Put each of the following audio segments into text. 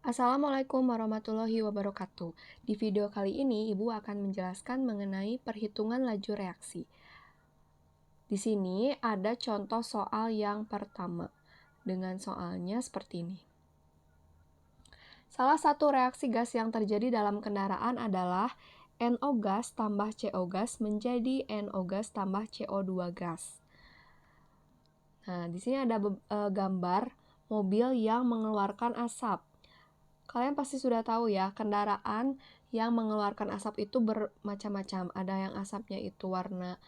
Assalamualaikum warahmatullahi wabarakatuh. Di video kali ini, Ibu akan menjelaskan mengenai perhitungan laju reaksi. Di sini ada contoh soal yang pertama. Dengan soalnya seperti ini. Salah satu reaksi gas yang terjadi dalam kendaraan adalah NO gas tambah CO gas menjadi NO gas tambah CO2 gas. Nah, di sini ada gambar mobil yang mengeluarkan asap. Kalian pasti sudah tahu ya, kendaraan yang mengeluarkan asap itu bermacam-macam. Ada yang asapnya itu warna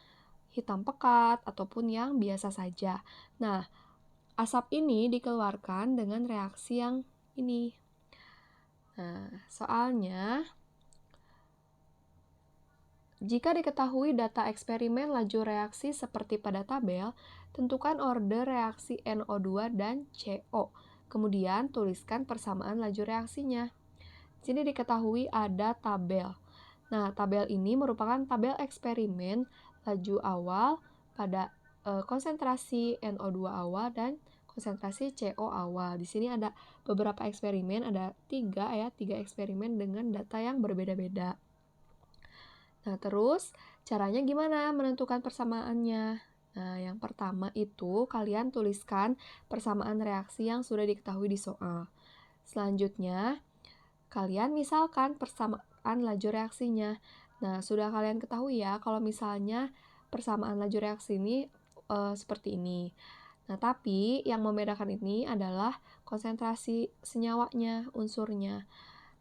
hitam pekat ataupun yang biasa saja. Nah, asap ini dikeluarkan dengan reaksi yang ini. Nah, soalnya, jika diketahui data eksperimen laju reaksi seperti pada tabel, tentukan order reaksi NO2 dan CO. Kemudian, tuliskan persamaan laju reaksinya. Di sini diketahui ada tabel. Nah, tabel ini merupakan tabel eksperimen laju awal pada konsentrasi NO2 awal dan konsentrasi CO awal. Di sini ada beberapa eksperimen, ada tiga eksperimen dengan data yang berbeda-beda. Nah, terus caranya gimana menentukan persamaannya? Nah, yang pertama itu kalian tuliskan persamaan reaksi yang sudah diketahui di soal. Selanjutnya, kalian misalkan persamaan laju reaksinya. Nah, sudah kalian ketahui ya kalau misalnya persamaan laju reaksi ini seperti ini. Nah, tapi yang membedakan ini adalah konsentrasi senyawanya, unsurnya.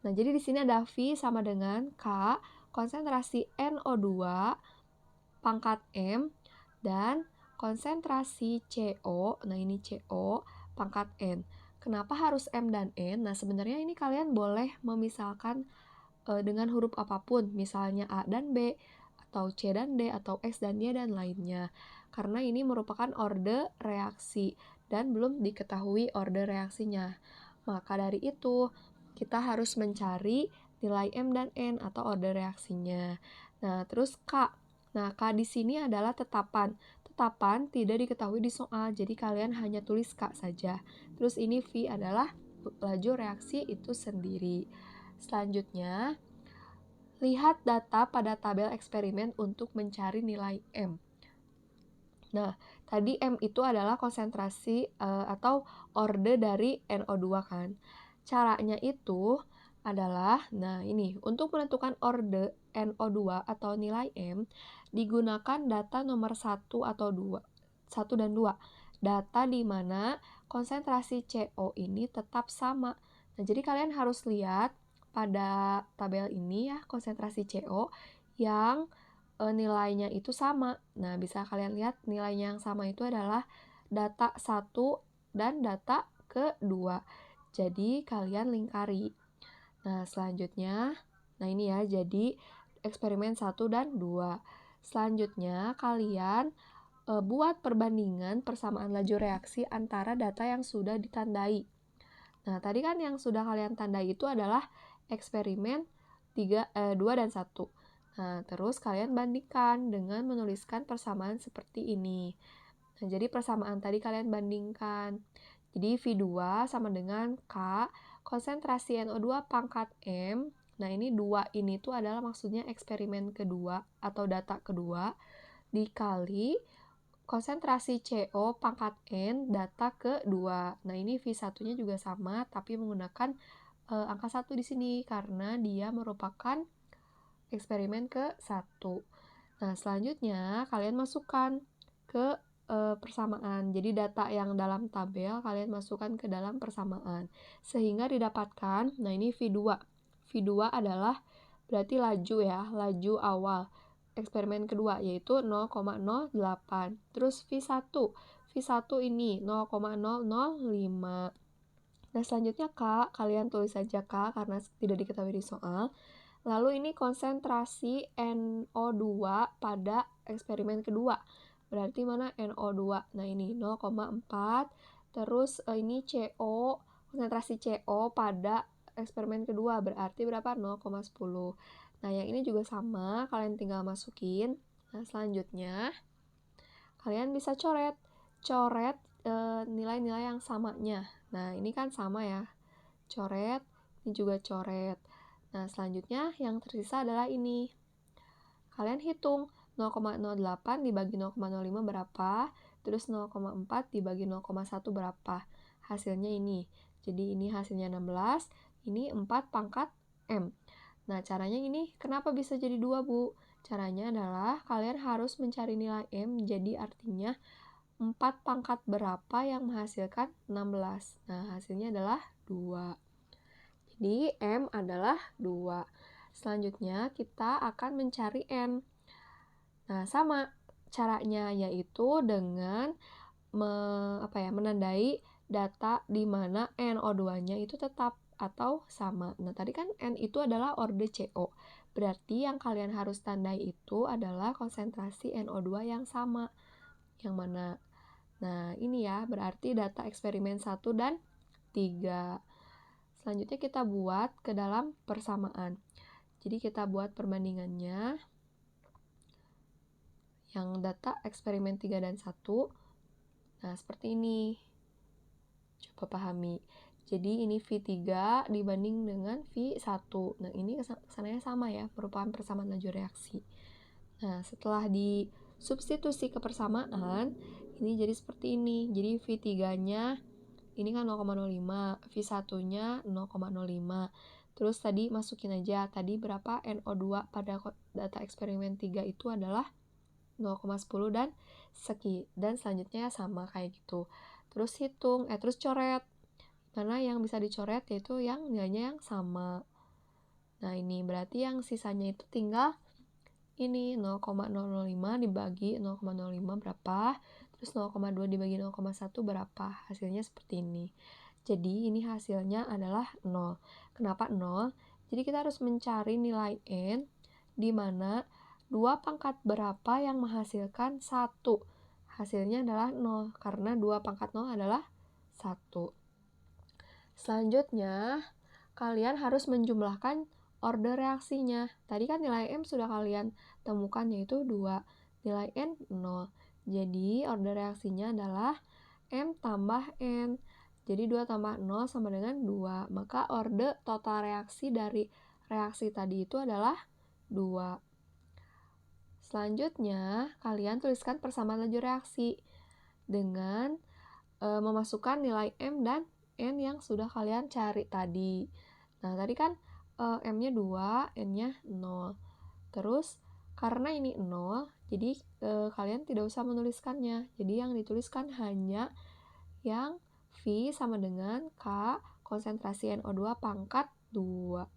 Nah, jadi di sini ada V sama dengan K, konsentrasi NO2 pangkat M, dan konsentrasi CO, nah ini CO, pangkat N. Kenapa harus M dan N? Nah, sebenarnya ini kalian boleh memisahkan dengan huruf apapun, misalnya A dan B, atau C dan D, atau X dan Y, dan lainnya. Karena ini merupakan orde reaksi, dan belum diketahui orde reaksinya. Maka dari itu, kita harus mencari nilai M dan N, atau orde reaksinya. Nah, terus K. Nah, K di sini adalah tetapan. Tetapan tidak diketahui di soal, jadi kalian hanya tulis K saja. Terus ini V adalah laju reaksi itu sendiri. Selanjutnya, lihat data pada tabel eksperimen untuk mencari nilai M. Nah, tadi M itu adalah konsentrasi atau orde dari NO2 kan. Caranya itu adalah, nah ini, untuk menentukan orde NO2 atau nilai M, digunakan data nomor 1 atau 2, 1 dan 2. Data di mana konsentrasi CO ini tetap sama. Nah, jadi kalian harus lihat pada tabel ini ya, konsentrasi CO yang nilainya itu sama. Nah, bisa kalian lihat nilainya yang sama itu adalah data 1 dan data kedua. Jadi, kalian lingkari. Nah, selanjutnya, nah ini ya, jadi eksperimen 1 dan 2. Selanjutnya, kalian buat perbandingan persamaan laju reaksi antara data yang sudah ditandai. Nah, tadi kan yang sudah kalian tandai itu adalah eksperimen 2 dan 1. Nah, terus kalian bandingkan dengan menuliskan persamaan seperti ini. Nah, jadi persamaan tadi kalian bandingkan. Jadi V2 sama dengan K, konsentrasi NO2 pangkat M. Nah, ini 2 ini tuh adalah maksudnya eksperimen kedua atau data kedua dikali konsentrasi CO pangkat N data kedua. Nah, ini V1-nya juga sama, tapi menggunakan angka 1 di sini, karena dia merupakan eksperimen ke-1. Nah, selanjutnya, kalian masukkan ke persamaan. Jadi, data yang dalam tabel, kalian masukkan ke dalam persamaan. Sehingga didapatkan, nah ini V2. V2 adalah berarti laju ya, laju awal eksperimen kedua, yaitu 0,08. Terus V1 ini 0,005. Nah, selanjutnya K, kalian tulis saja K karena tidak diketahui di soal. Lalu ini konsentrasi NO2 pada eksperimen kedua. Berarti mana NO2? Nah, ini 0,4. Terus ini CO, konsentrasi CO pada eksperimen kedua berarti berapa? 0,10. Nah, yang ini juga sama, kalian tinggal masukin. Nah, selanjutnya kalian bisa coret nilai-nilai yang samanya. Nah, ini kan sama ya. Coret ini juga coret. Nah, selanjutnya yang tersisa adalah ini. Kalian hitung 0,08 dibagi 0,05 berapa, terus 0,4 dibagi 0,1 berapa. Hasilnya ini. Jadi ini hasilnya 16, ini 4 pangkat M. Nah, caranya ini kenapa bisa jadi 2, Bu? Caranya adalah kalian harus mencari nilai M, jadi artinya 4 pangkat berapa yang menghasilkan 16. Nah, hasilnya adalah 2. Jadi, M adalah 2. Selanjutnya, kita akan mencari N. Nah, sama caranya, yaitu dengan menandai data di mana NO2-nya itu tetap atau sama. Nah, tadi kan N itu adalah orde CO. Berarti yang kalian harus tandai itu adalah konsentrasi NO2 yang sama. Yang mana? Nah, ini ya, berarti data eksperimen 1 dan 3. Selanjutnya kita buat ke dalam persamaan. Jadi kita buat perbandingannya. Yang data eksperimen 3 dan 1. Nah, seperti ini. Coba pahami. Jadi ini V3 dibanding dengan V1. Nah, ini kesananya sama ya, merupakan persamaan laju reaksi. Nah, setelah disubstitusi ke persamaan, ini jadi seperti ini. Jadi V3-nya ini kan 0,05, V1-nya 0,05. Terus tadi masukin aja, tadi berapa NO2 pada data eksperimen 3 itu adalah 0,10 dan seki. Dan selanjutnya sama kayak gitu. Terus hitung, terus coret. Karena yang bisa dicoret yaitu yang nilainya yang sama. Nah, ini berarti yang sisanya itu tinggal ini 0,005 dibagi 0,05 berapa, terus 0,2 dibagi 0,1 berapa. Hasilnya seperti ini. Jadi ini hasilnya adalah 0. Kenapa 0? Jadi kita harus mencari nilai N di mana 2 pangkat berapa yang menghasilkan 1. Hasilnya adalah 0 karena 2 pangkat 0 adalah 1. Selanjutnya, kalian harus menjumlahkan order reaksinya. Tadi kan nilai M sudah kalian temukan yaitu 2. Nilai N 0. Jadi order reaksinya adalah M tambah N. Jadi 2 tambah 0 sama dengan 2. Maka order total reaksi dari reaksi tadi itu adalah 2. Selanjutnya, kalian tuliskan persamaan laju reaksi dengan memasukkan nilai M dan N yang sudah kalian cari tadi. Nah, tadi kan M-nya 2, N-nya 0. Terus, karena ini 0, jadi kalian tidak usah menuliskannya. Jadi yang dituliskan hanya yang V sama dengan K konsentrasi NO2 pangkat 2.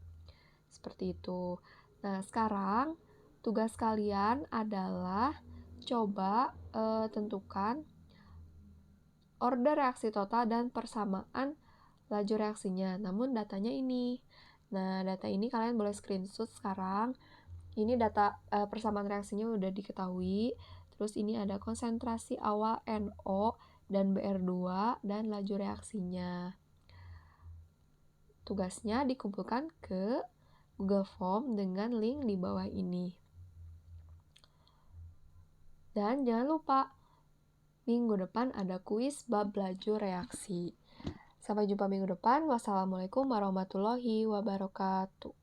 Seperti itu. Nah, sekarang tugas kalian adalah coba tentukan order reaksi total dan persamaan laju reaksinya. Namun datanya ini. Nah, data ini kalian boleh screenshot sekarang. Ini data persamaan reaksinya udah diketahui. Terus ini ada konsentrasi awal NO dan BR2 dan laju reaksinya. Tugasnya dikumpulkan ke Google Form dengan link di bawah ini. Dan jangan lupa, minggu depan ada kuis bab laju reaksi. Sampai jumpa minggu depan. Wassalamualaikum warahmatullahi wabarakatuh.